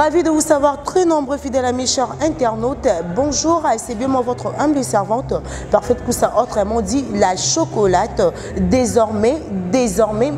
Ravi de vous savoir, très nombreux fidèles amis, chers internautes. Bonjour, c'est bien moi votre humble servante, parfaite Koussa, autrement dit la chocolate. Désormais,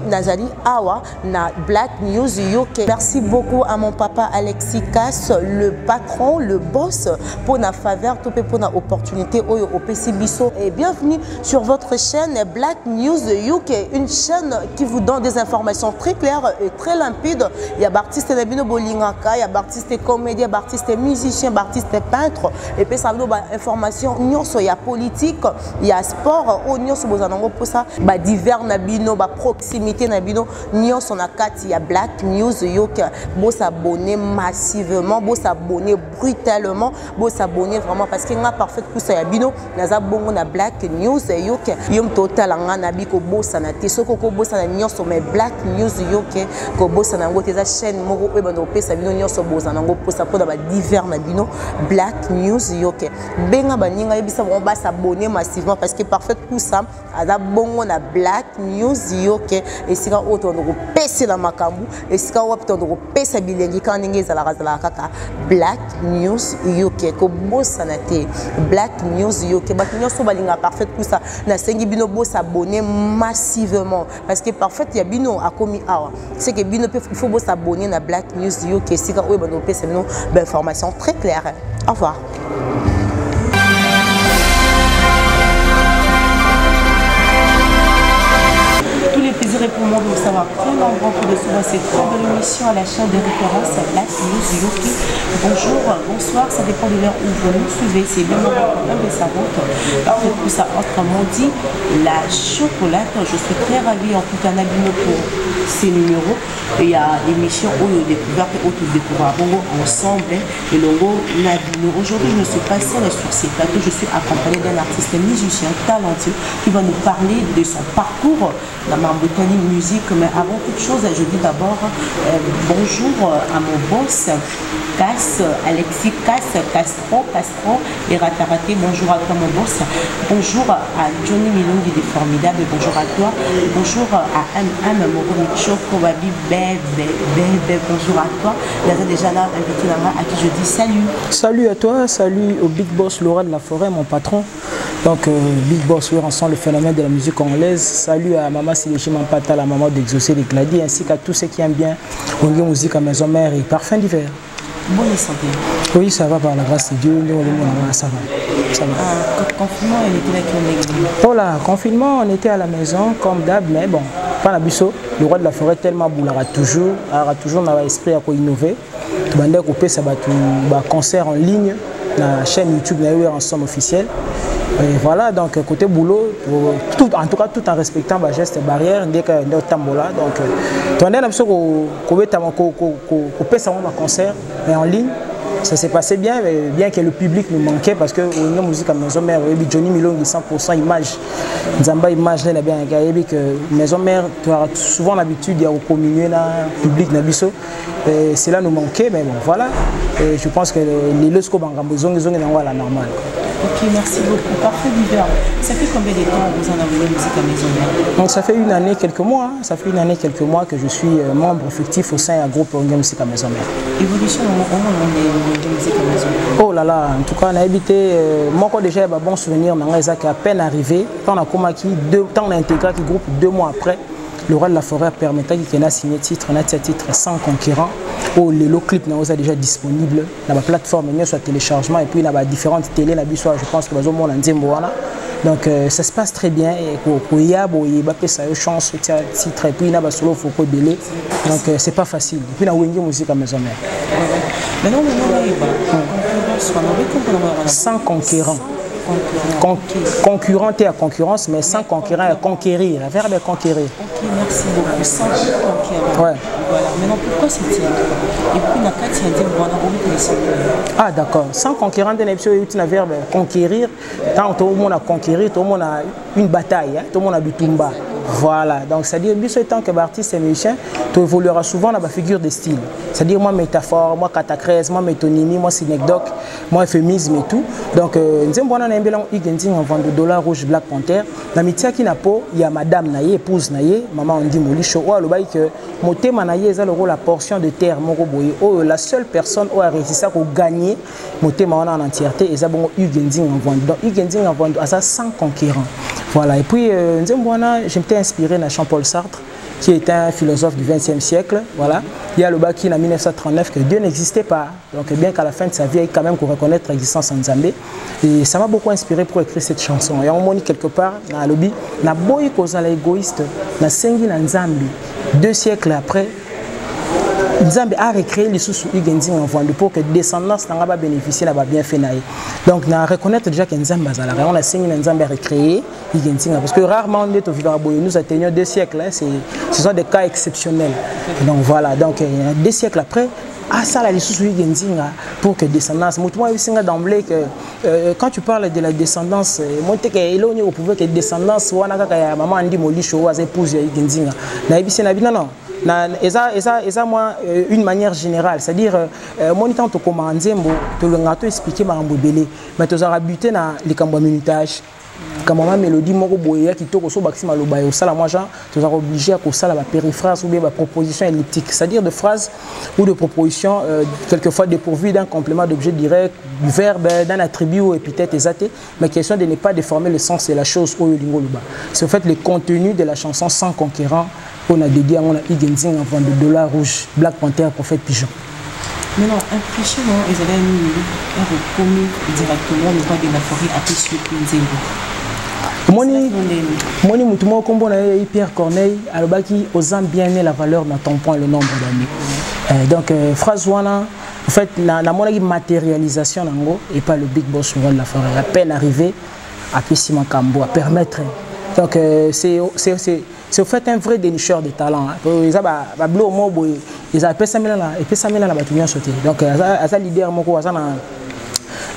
Nazali Awa, na Black News UK. Merci beaucoup à mon papa Alexis Cass, le patron, le boss, pour la faveur, pour la opportunité au PC Bisso. Et bienvenue sur votre chaîne Black News UK, une chaîne qui vous donne des informations très claires et très limpides. Il y a artistes Nabino Bolingaka, il y a artistes comédiens, artistes musiciens, artistes peintres. Et puis ça vous donne des informations. Il y a politique, il y a sport, il y a divers Nabino, proximité Nabino, il y a Black News UK. Vous s'abonner massivement, vous s'abonner brutalement, vous s'abonner vraiment parce qu'il y a parfait pour ça. Bino, naza bongo na Black News UK. Yom total anga na biko bossa na te soko ko bossa na nyonso mais Black News UK ko bossa na ngote za chaîne moko e bando pesa bino nyonso bossa na ngo posa po da ba divers na bino Black News UK. Benga baninga yebisa bon ba s'abonner massivement parce que parfait pour ça aza bongo na Black News UK et sika auto ndo pesa na makambu et sika wapto ndo pesa bilengi kan ngeza la kaka Black News UK ko bossa na te Black News UK ba nyonso balinga parfait pour ça na sengi bino bo s'abonner massivement parce que parfait ya bino a commis awa c'est que bino il faut bo s'abonner na Black News UK sika o bando pesa bino information très claire. Au revoir. Plaisir pour moi de vous savoir très nombreux pour de souvent cette très belle émission à la chaîne de référence Black News UK. Bonjour, bonsoir, ça dépend de l'heure où vous nous suivez. C'est bien mon problème de sa route. Parfait pour ça, autrement dit, la chocolate. Je suis très ravie en tout cas Nabino pour ces numéros. Et il y a l'émission où il y a découvert et où tout découvrir ensemble. Et logo Nabino. Aujourd'hui, je ne suis pas seule sur ces plateaux. Je suis accompagnée d'un artiste musicien talentueux qui va nous parler de son parcours dans ma musique. Mais avant toute chose, je dis d'abord bonjour à mon boss Cass, Alexis Castro et Rataraté. Bonjour à toi mon boss. Bonjour à Johnny Milongi des Formidables. Bonjour à toi. Bonjour à M Moromicho Kobabi Bébé. Bonjour à toi. Il y a déjà là invité à qui je dis salut. Salut à toi, salut au Big Boss Laura de la Forêt, mon patron. Donc Big Boss, oui, on sent le phénomène de la musique congolaise. Salut à Maman Siléchi Mampata, la maman d'Exaucé de Glady, ainsi qu'à tous ceux qui aiment bien la musique à Maison Mère et Parfum d'hiver. Bonne santé. Oui, ça va par la grâce de Dieu. Ça va. Ça va. Confinement, on était là. Voilà, confinement, on était à la maison comme d'hab, mais bon, pas la bisso. Le roi de la forêt tellement boulera toujours, dans l'esprit à innover. Tout le monde a coupé ça concert en ligne, la chaîne YouTube en somme officielle. Et voilà, donc côté boulot, en tout cas tout en respectant les gestes barrières, dès que nous tambola, donc tu as un concert mais en ligne, ça s'est passé bien, mais bien que le public nous manquait parce que la musique à Maison Mère, Johnny Milongi 100% image, Nzamba image, Maison Mère, tu as souvent l'habitude de communier le public, cela nous manquait, mais bon voilà, et je pense que les lorsqu'on va la normale. Ok, merci beaucoup. Parfait d'hiver. Ça fait combien de temps vous en avez musique à Maison Mère? Donc ça fait une année, quelques mois. Ça fait une année, quelques mois que je suis membre effectif au sein du groupe Musique à Maison Mère. Évolution au moment où on est musique à Maison Mère? Oh là là, en tout cas, on a habité. Moi, quand déjà, bon souvenir, on a à peine arrivé. Quand on a intégré le groupe 2 mois après, le roi de la forêt permettait qu'il ait signé titre, on a titre sans concurrent. Oh, les clips sont déjà disponibles dans la plateforme, il y a téléchargement et puis il y a différentes télés, je pense que les hommes ont donc ça se passe très bien et il y a une chance titre et puis il y a solo faut délai donc c'est pas facile et puis il y a une musique à Maison Mère. Maintenant sans concurrent. Concurrent et à concurrence, mais sans concurrent et à conquérir. La verbe est conquérir. Ok, merci beaucoup. Sans conquérant. Ouais. Voilà. Maintenant, pourquoi c'est ça? Et puis, la carte, il y a des ah, d'accord. Sans conquérant, il y a un verbe conquérir. Quand tout le monde a conquéri, tout le monde a une bataille, tout le monde a du tumba. Voilà, donc c'est-à-dire, en tant qu'artiste et musicien, tu évolueras souvent dans la figure de style. C'est-à-dire, moi, métaphore, moi, catacrèse, moi, métonymie, moi, synecdoque, moi, euphémisme et tout. Donc, nous avons un vend de $, rouge, Black Panther. Dans le métier qui n'a pas, il y a madame naïe, épouse naïe, maman on dit Molicho, ou le bail que moté manaïe, ça le rôle la portion de terre, mon roboye. Oh, la seule personne qui a réussi à gagner, moté mana en entièreté, et ça bon, Hugending en vend. Donc, Hugending en vend, ça sans conquérant. Voilà, et puis, je m'étais inspiré de Jean-Paul Sartre, qui était un philosophe du XXe siècle. Voilà. Il y a le bas qui en 1939 que Dieu n'existait pas. Donc bien qu'à la fin de sa vie, il quand même qu'on reconnaître l'existence en Zambé. Et ça m'a beaucoup inspiré pour écrire cette chanson. Et on m'a dit quelque part, dans le lobby, na boy cause l'égoïste, na sengi na Zambie. 2 siècles après, Nzambe a recréé les sous Hugending en Vwandu pour que descendance n'a pas bénéficié de bien fait. Donc, on reconnaître déjà que Nzambe on a signé Nzambe a recréé Hugending parce que rarement nous atteignons 2 siècles. Ce sont des cas exceptionnels. Donc voilà, donc 2 siècles après. Ah ça là les sous Hugending pour que descendance. Moi aussi d'emblée que quand tu parles de la descendance, moi tu que là on pouvait que descendance wana kaka maman andi Molicho wa épouse Hugending. Na ibisi na bina non. Et moi, une manière générale, c'est-à-dire, moi, je suis commandé, je vais expliquer ma rembobélé, mais tu as buté dans les cambouis minutage. Comme ma mélodie, moi, qui est au maximum au sala, moi, tu es obligé à ça la périphrase ou bien la proposition elliptique, c'est-à-dire de phrases ou de propositions, quelquefois dépourvues d'un complément d'objet direct, du verbe, d'un attribut ou épithète exaté, mais question de ne pas déformer le sens de la chose au lingo luba. C'est en fait le contenu de la chanson sans conquérant. On a dédié à Hugending en vend de $, rouge, Black Panther, prophète pigeon. Mais non, impressionnement, ils allaient nous recommer directement le roi de la forêt à Pissu Moni Moutouma Kombo Pierre Corneille, Alobaki, osant bien la valeur dans ton point le nombre d'années. Donc, phrase wana, en fait, la matérialisation et pas le big boss roi de la forêt. La peine arrivée à Pissi Makambo, à permettre. Donc, c'est au fait un vrai dénicheur de talent. Ils ont appelé ça la bâtiment sauté. Donc, ils ont leader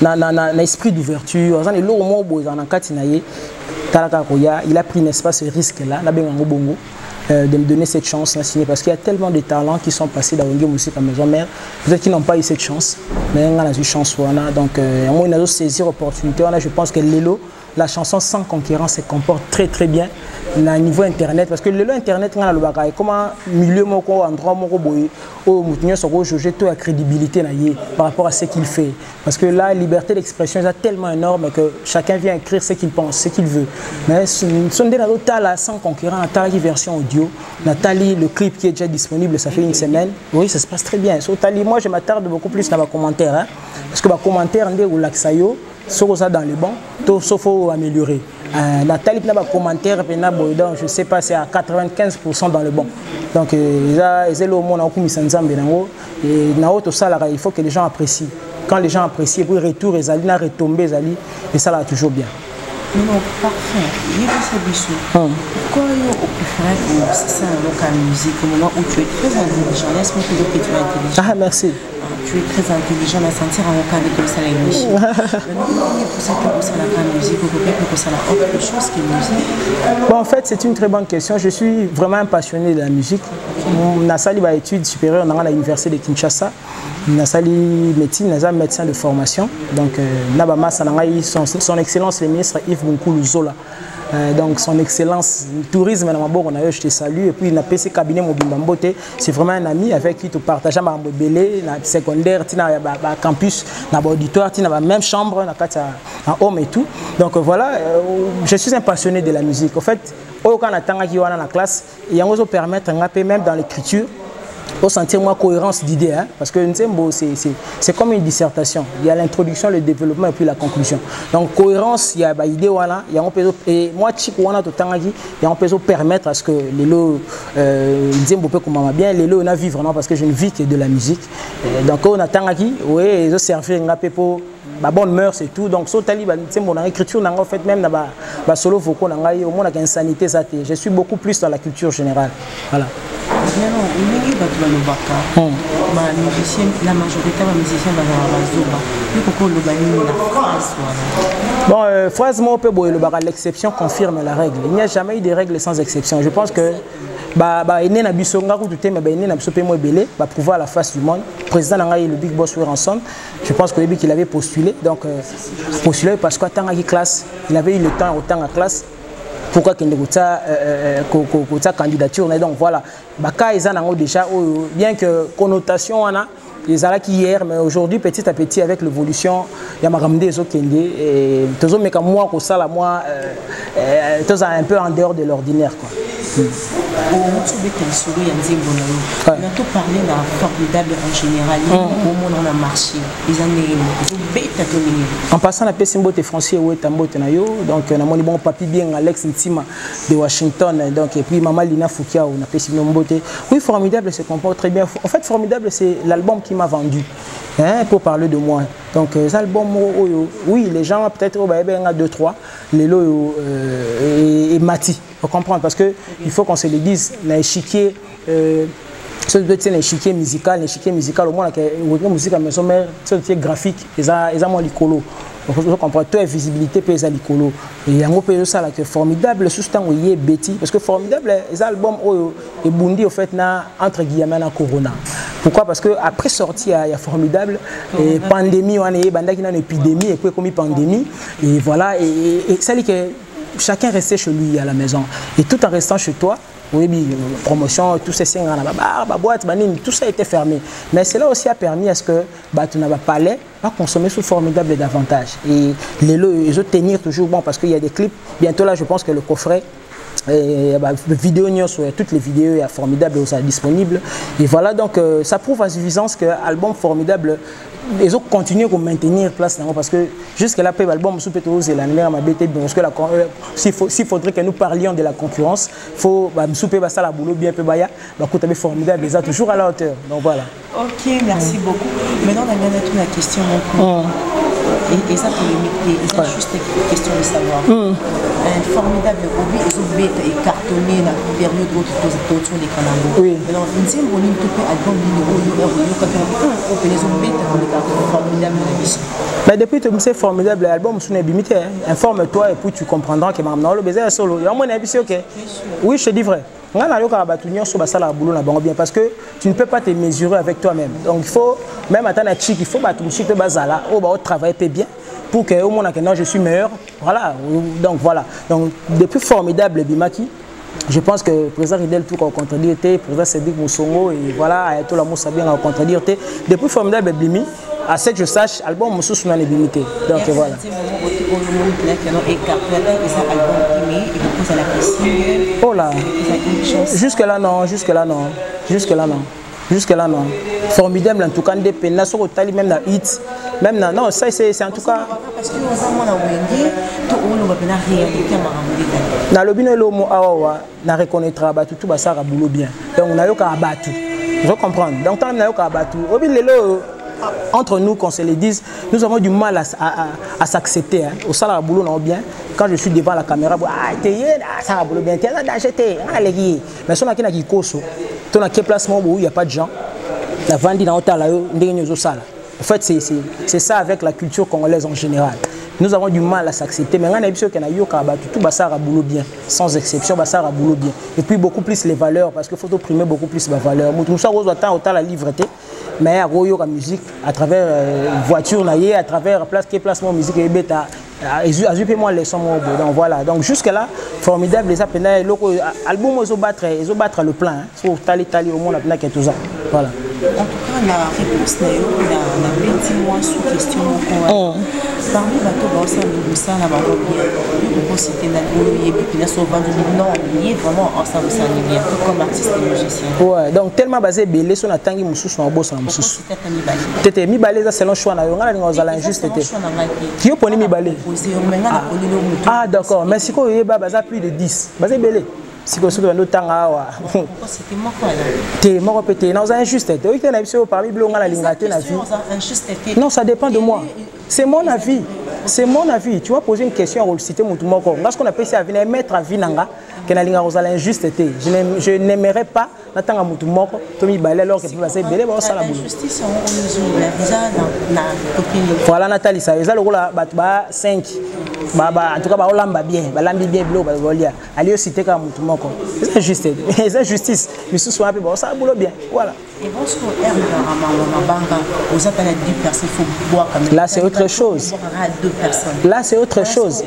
un esprit d'ouverture. Il a pris, n'est-ce pas, ce risque-là, de me donner cette chance parce qu'il y a tellement de talents qui sont passés dans le musique à maison mère, peut-être qu'ils n'ont pas eu cette chance, mais on a eu chance. Donc, on a saisi l'opportunité. Je pense que Lelo, la chanson sans concurrence se comporte très très bien à niveau internet parce que le internet on a le bagage comment milieu moko endroit moko boy au moutinho soko juger toute la crédibilité par rapport à ce qu'il fait parce que la liberté d'expression est tellement énorme que chacun vient écrire ce qu'il pense, ce qu'il veut. Mais son des là sans concurrent Nathalie version audio, Nathalie le clip qui est déjà disponible ça fait une semaine. Oui, ça se passe très bien. So Nathalie, moi je m'attarde beaucoup plus dans les commentaires hein, parce que les commentaires ndé ou laksayo sur ça dans les bons, tout sauf faut améliorer. Nathalie n'a pas commentaire, donc je sais pas, c'est à 95% dans le bon. Donc c'est le monde où il faut que les gens apprécient. Quand les gens apprécient, puis retour les alliés, retomber les alliés, et ça là toujours bien. Non, parfait. Il y a des choses. Pourquoi on préfère que c'est un local musique au moment où tu es très intelligent? Laisse-moi te dire que tu es intelligent. Ah, merci. Tu es très intelligent à sentir un local comme ça la musique. Mais pour ça que ça la musique, ou peut-être que ça la autre chose que musique. Bon, en fait, c'est une très bonne question. Je suis vraiment un passionné de la musique. J'ai sali ba études supérieures dans l'université de Kinshasa. J'ai sali médecine, j'ai médecin de formation. Donc, son excellence le ministre Yves Bunkoulou Zola. Donc son excellence tourisme je te salue et puis il a PC cabinet Mobimba Mbote, c'est vraiment un ami avec qui tu partages ma belé na secondaire tina ba campus na auditoire tina ba même chambre na kata en homme et tout. Donc voilà, je suis un passionné de la musique. En fait, au quand attanga qui wana na classe, il y a aussi permettre même dans l'écriture pour sentir moi cohérence d'idées hein? Parce que c'est comme une dissertation, il y a l'introduction, le développement et puis la conclusion. Donc cohérence, il y a bah, idée voilà, il y a un peu et moi chico wana to tangaki, il y a un peu permettre à ce que les lots bien les lots on a vivre non parce que je ne vis que de la musique. Et donc on a tangaki, ouais, ils ont servi un peu pour ma bonne mœurs et tout. Donc so tali ba mon écriture en fait même na ba solo vocaux na ngai au moins la insanité ça. Je suis beaucoup plus dans la culture générale. Voilà. maintenant ndenge bato balobaka bamusicien la majorité ya bamusicien bazala bazoba yo koko oloba nini na phrase wana? Bon, phrase moi peut boire l'exception confirme la règle. Il n'y a jamais eu de règle sans exception. Je pense que ene na biso nga kutu te mais ene na biso pe mo belé ba prouver à la face du monde. Président nanga le Big Boss We're ensemble. Je pense que qu'il avait postulé donc postulé parce que tant à classe, il avait eu le temps autant à classe. Pourquoi qu'il ne sa candidature donc voilà. Baka ils en ont déjà bien que connotation on a les arcs hier, mais aujourd'hui, petit à petit, avec l'évolution, il y a des autres et tous mais comme moi, ça, là, moi, tous un peu en dehors de l'ordinaire, quoi. On a tout parlé d'un formidable en général, au monde on a marché, les années, en passant la Pessimbo de Français ou Tambo Tenayo, donc on a mon bon papi bien Alex Ntima de Washington, donc et puis Maman Lina Foukia, on a Pessimbo Mbote. Oui, formidable, se comporte très bien. En fait, formidable, c'est l'album qui m'a vendu. Hein, pour parler de moi. Donc, les albums, oui, les gens, peut-être, il y en a 2-3, les lots et Mati. Faut comprendre, parce qu'il faut qu'on se le dise, l'échiquier, l'échiquier musical, au moins, la musique à maison mère, c'est graphique, ils ont moins l'icolo. Donc, vous comprenez, toute visibilité, puis ils ont l'icolo. Et en gros, ça, là, que formidable, sous ce temps où il y a Betty, parce que formidable, les albums, et Bundi, au fait, entre guillemets, na Corona. Pourquoi? Parce qu'après sortie, il y a formidable, et pandémie, on est une épidémie, et puis comme une pandémie, et voilà, et ça dit que chacun restait chez lui à la maison. Et tout en restant chez toi, oui, promotion, tous ces signes, boîte, tout ça a été fermé. Mais cela aussi a permis à ce que tu n'as pas l'air à consommer sous formidable davantage. Et les autres tenir toujours bon parce qu'il y a des clips. Bientôt là, je pense que le coffret. Vidéo sur toutes les vidéos est formidable ça disponible et voilà donc ça prouve à suffisance que album formidable les autres continuent à maintenir place parce que jusqu'à là l'album sous pétrole c'est la numéro ma BT parce que s'il faudrait que nous parlions de la concurrence faut souper ça la boulot bien peu baya écoute avec formidable les a toujours à la hauteur donc voilà. Ok, merci beaucoup. Maintenant on a bien la question et ça c'est juste une question de savoir. Un formidable hobby, ils ont bête et cartonné dans la période où ils ont les canaux. Oui. Alors, une fois on a tout album mais depuis que c'est formidable l'album c'est limité. Informe-toi et puis tu comprendras que maintenant le baiser est solo. Il y a mon avis ok. Oui, je te dis vrai. Parce que tu ne peux pas te mesurer avec toi-même. Donc il faut, même à ta chic, il faut travailler bien pour que au moins non, je suis meilleur. Voilà. Donc voilà. Donc depuis formidable Bimaki, je pense que le président Ridel tout a contredire, le président Cédric Moussongo et voilà, tout le monde bien a contredire. Depuis formidable Bimi, à ce que je sache, album Moussou sur l'habilité. Donc voilà. Oh là, jusque là non, jusque là non, jusque là non, jusque là non. Formidable en tout cas, des peines, sur le même la hit, même non, ça c'est en tout cas. Parce que na lobino lo mo awa na reconnaîtra ba tout ba ça boulot bien. Donc na yo ka battu. Je comprends. Donc tant na yo ka battu. Obi lelo entre nous, qu'on se le dise, nous avons du mal à s'accepter. Hein. Au salaire boulot, non bien. Quand je suis devant la caméra, ça va boulot bien. Mais si on a qui koso, on a quel placement où il n'y a pas de gens. La vente dans le en fait, c'est ça avec la culture congolaise en général. Nous avons du mal à s'accepter. Mais on a besoin qu'on a tout ça va boulot bien, sans exception, ça va boulot bien. Et puis beaucoup plus les valeurs, parce qu'il faut primer beaucoup plus les valeurs. Nous sommes autant la livreté. Mais à la musique, à travers voiture, à travers placement musique, et bêta, moi les sons. Donc voilà. Donc jusque-là, formidable, les appels, album, ils ont battre le plein. Il faut tali au monde, tout ça. Voilà. En tout cas, la réponse n'a pas dit moi sous question. Parmi les bateaux, ça n'a pas bien. Nous citer non, il est vraiment ensemble, ça n'est bien, comme artiste et musicien. Ouais, donc tellement basé belé sur la tangi moussous sur un boss en moussous. T'étais mi balé ça selon choix na yo ngala ngo zala injuste était. Qui oponi mi balé. Ah d'accord, mais si ko yeba baza plus de 10. Basé belé. Si vous avez un temps à c'était moi quoi t'es mort pété non c'est injuste oui t'es parmi blonga la lingate la vie non ça dépend de moi C'est mon avis. C'est mon avis. Tu vas poser une question à citer mon toumoko. Parce qu'on appelle ça à venir mettre à Vinanga, que na linga rosala injusteté. Je n'aimerais pas n'attendre mon toumoko, Tommy Balé alors que peut passer belé ba sala boulot. Justice on nous la visa na copine. Voilà Nathalie ça, ils a le rôle ba 5. En tout cas ba olamba bien, ba lambi bien blo ba volia. Ali citer ka mon toumoko. C'est injuste. C'est injustice. Mais ce soit ba sala boulot bien. Voilà. Et bon ce qu'on aime dans banga, aux appels 10 personnes, il faut boire quand même. Là c'est autre chose. Là c'est autre chose.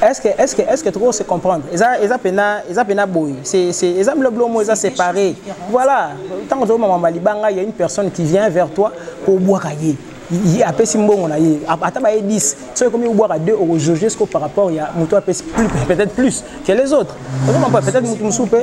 Est-ce que trop se comprendre? Ils ont pena boy. C'est ils ont le blomo ils ont séparé. Voilà. Tant que maman malibanga, il y a une personne qui vient vers toi pour boire cahier. Il a payé bon on a eu à 10 c'est comme il boire à 2 euros jusqu'au par rapport il y a muto plus peut-être plus que les autres peut-être muto soupe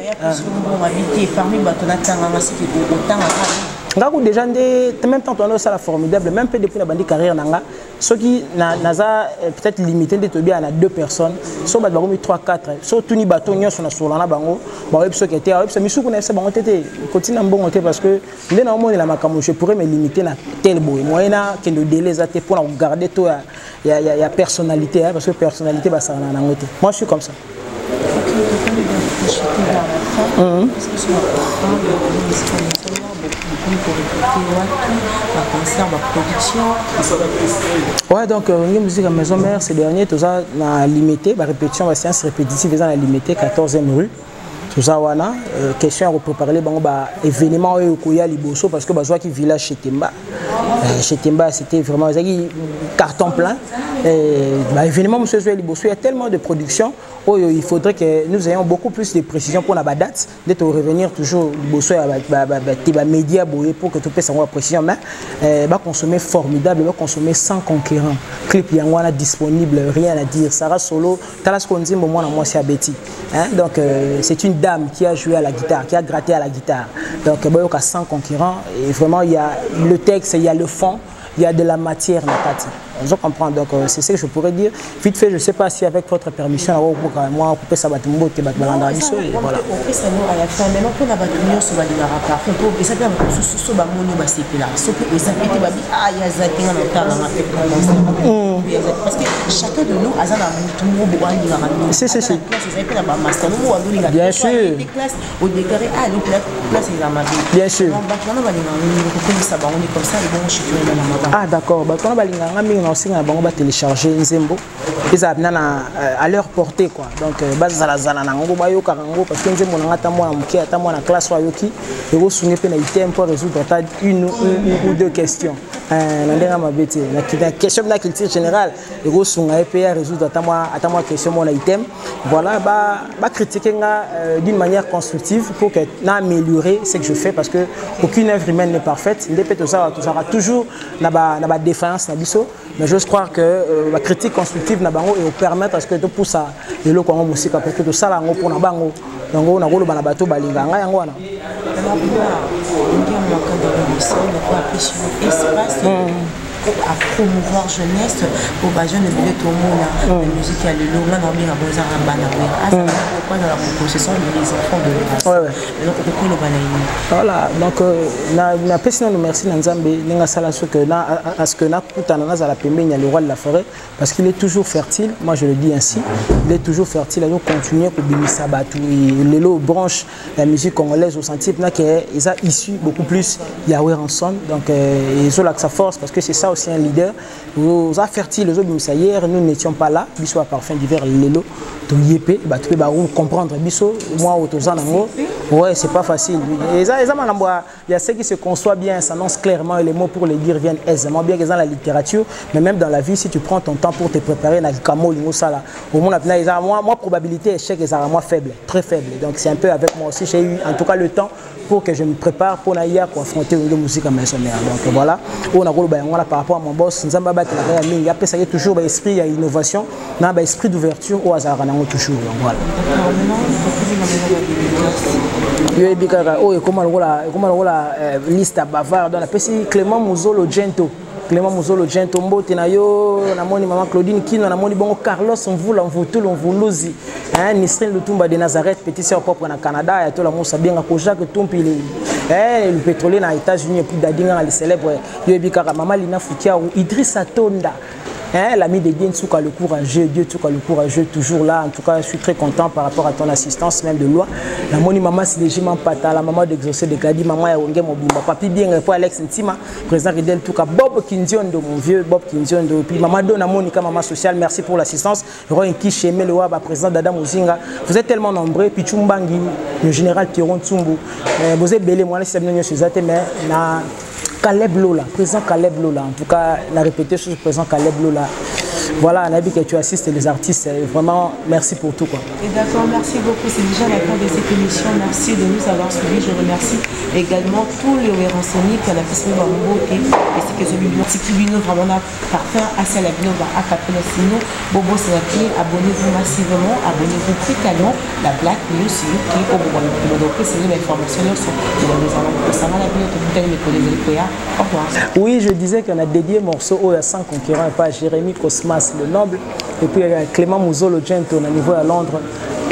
parmi déjà même temps on a ça la formidable même peu depuis la bande carrière nanga ceux qui naza peut-être limité de tobia à 2 personnes so ba baromi 3 4 so tuni bato nyonso na solana bango ba web so kete web so misuku na bango tete continue mbongo te parce que ndé na omoni la makambo je pourrais me limiter na tel boy moyena que le délai za te pour garder tout ya personnalité parce que personnalité ba ça na ngote moi je suis comme ça. Ouais, donc une musique à Maison Mère, ces derniers, tout ça, on a limité, la répétition, la séance répétitive, on a limité 14e rue. Tout ça, on a question à préparer les événements au Liboso parce que le village chez Temba. Chez Temba, c'était vraiment un carton plein. Événement, monsieur Liboso, il y a tellement de production. Il faudrait que nous ayons beaucoup plus de précisions pour la date, d'être revenir toujours Liboso à médias pour que tout puisse avoir précision. Mais consommer formidable, consommer sans concurrent. Clip Yangwana disponible, rien à dire. Sarah Solo, Talas Konzim, moi, c'est Betty. Donc c'est une dame qui a joué à la guitare, qui a gratté à la guitare. Donc il y a 100 concurrents et vraiment il y a le texte, il y a le fond, il y a de la matière. Je comprends, donc c'est ce que je pourrais dire. Vite fait, je ne sais pas si avec votre permission, moi, on peut savoir tout le monde qui va dans la mission. Voilà. Parce que chacun de nous a un si. Bien sûr. Bien sûr. Ah d'accord. On va télécharger Nzembo ils à leur portée quoi donc base à la zana nango bayo karango parce que Nzembo nangata moi muke ata moi na classe wa yoki et vous souvenez pe na item pour résoudre une ou deux questions na mabeti na question de culture générale et vous souvenez pe résoudre ata moi question mon item voilà ba critiquer d'une manière constructive pour que na améliorer ce que je fais parce que aucune œuvre humaine n'est parfaite il peut tout ça toujours na défense na biso. Mais j'ose croire que la critique constructive n'a pas et permettre à ce que tu pousses à le quoi en musique parce que tout ça là on pour na bango donc on a golo bana bato balinga nga yango wana à promouvoir jeunesse pour les jeunes de tout le monde la musique à l'élo là on bien besoin de bana pourquoi dans la possession les enfants de voilà donc na personne nous merci Nzambe ninga sala ce que na à ce que na kutana na la pembeni le roi de la forêt parce qu'il est toujours fertile moi je le dis ainsi il est toujours fertile à nous continuer pour bimisa batu l'élo branche la musique congolaise au sentier là qui est issu beaucoup plus Yahweh ensemble donc ils ont là sa force parce que c'est ça aussi un leader nous a fertile les autres hier nous n'étions pas là biso à parfum d'hiver l'élo donc yépé bah tu peux comprendre biso moi autozana ngo ouais c'est pas facile et ça il y a ceux qui se conçoivent bien s'annoncent clairement et les mots pour les dire viennent aisément bien que dans la littérature mais même dans la vie si tu prends ton temps pour te préparer na kamo lingo sala au moins moi probabilité échec est à moi faible très faible donc c'est un peu avec moi aussi j'ai eu en tout cas le temps pour que je me prépare pour naïa pour affronter une musique à Maison Mère donc voilà on a gros par rapport à mon boss Nzamba ba il y a toujours l'esprit à innovation na ba esprit d'ouverture au hasard toujours donc voilà yo bikaka oh comment la liste à bavard dans la petit Clément Muzolo Gento mbote na yo na moni maman Claudine Kino na moni bongo Carlos Mvuluzi hein Nisrine Lutumba de Nazareth petit sœur propre na Canada ya to la Moussa bien ko Jacques Tumpi le pétrolier dans les États-Unis et puis d'adinga les célèbres Yobikara Maman Lina Foutia ou Idrissa Tonda. L'ami de Dieu, le courageux, Dieu, le courageux, toujours là. En tout cas, je suis très content par rapport à ton assistance, même de loi. La moni maman, c'est déjà mon pata, la maman d'exaucer de Gadi, maman ya Onge Mobimba, papi bien pour Alex Ntima, président Ridel, tout cas, Bob Kinziondo, mon vieux Bob Kinziondo, puis maman Dona Monica, maman sociale, merci pour l'assistance. Roy Kiche, Meloa, président Dada Mouzinga. Vous êtes tellement nombreux, puis Chumbangi, le général Tiron Tsumbu, vous êtes belé, moi, c'est bien, je suis mais na. Caleb Lola, président Caleb Lola, en tout cas, la répété sur le président Caleb Lola. Voilà, Nabi, que tu assistes les artistes, vraiment, merci pour tout. Quoi. Et d'accord, merci beaucoup. C'est déjà la fin de cette émission. Merci de nous avoir suivis. Je remercie également tous les renseignements qui ont fait ce Bambo et c'est que ce bibliothèque vraiment parfait à celle à Capella Sino. Bobo Senaki, abonnez-vous massivement, abonnez-vous fréquemment. La Black News UK pour vous donner ces informations sur au revoir. Oui, je disais qu'on a dédié morceau à 100 concurrents et pas Jérémy Cosmas le Noble et puis Clément Mouzolo Gento au niveau à Londres.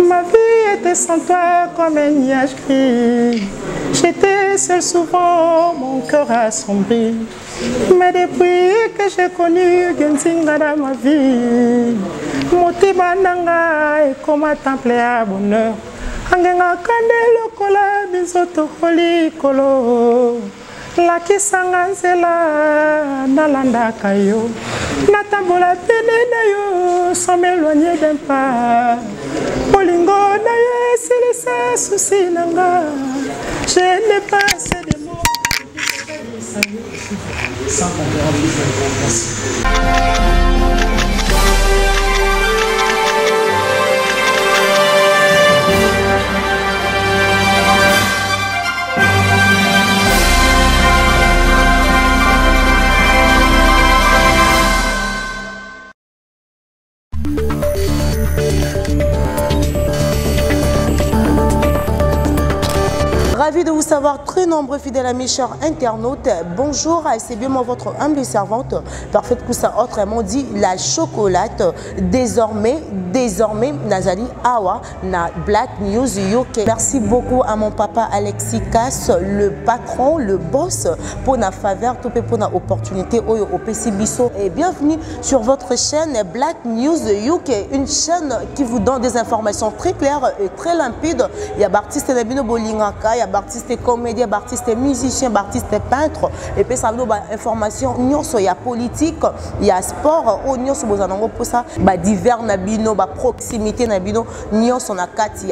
Ma vie était sans toi comme un nuage gris. J'étais seul souvent, mon cœur assombri. Mais depuis que j'ai connu Genzinga dans ma vie, Motiba Nanga est comme un temple à bonheur. Angenga Kande Lokola, Bizoto Holi Kolo. La kisanga nzela nalanda kayo natambola pene na yo sans m'éloigner d'un pas bolingo na yo silisa souci nanga je n'ai pas assez de mots sans Ravi de vous savoir, très nombreux fidèles amis, chers internautes. Bonjour, c'est bien moi votre humble servante, parfaite Koussa, autrement dit la chocolate. Désormais, Nazali Awa, na Black News UK. Merci beaucoup à mon papa Alexis Cass, le patron, le boss, pour la faveur, pour la opportunité au PC Bisso. Et bienvenue sur votre chaîne Black News UK, une chaîne qui vous donne des informations très claires et très limpides. Il y a Bartiste Nabino Bolingaka, il y a artiste comédien, artiste musicien, artiste peintre et puis ça nous donne information il y a politique, il y a sport, il y a divers nabino, proximité nabino, il y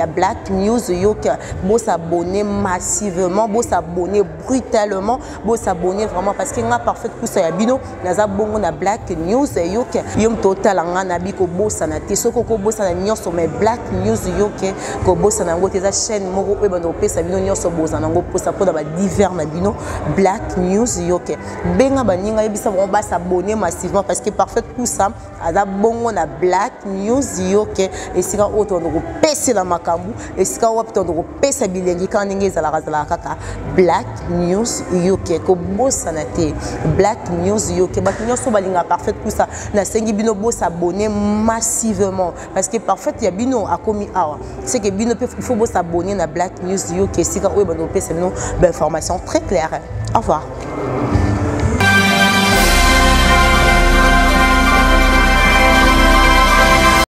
a Black News Yok, vous s'abonner massivement, vous s'abonner brutalement, vous s'abonner vraiment parce qu'il y a parfait que ça y a bino, naza bongo na Black News Yok, yom total nga nabiko bossa na tesoko ko bossa na nyonso mais Black News Yok ko bossa na ngote za chaîne moko e bando pesa bino nyonso bossa na ngo posa po da ba divers na bino Black News Yok benga baninga yebisa bon ba s'abonner massivement parce que parfait que ça aza bongo na Black News Yok et sika auto ndo pesa la makambu et sika wapto ndo pesa bilengi kan ndenge za la kaka Black News Yok ko bossa na te Black News Yok ba nyonso balinga parfait que ça na sengi bino bo s'abonner massivement parce que parfait ya bino a commis awa c'est que bino il faut bo s'abonner na Black News Yok sika o ba no pesa bino information très claire. Au revoir.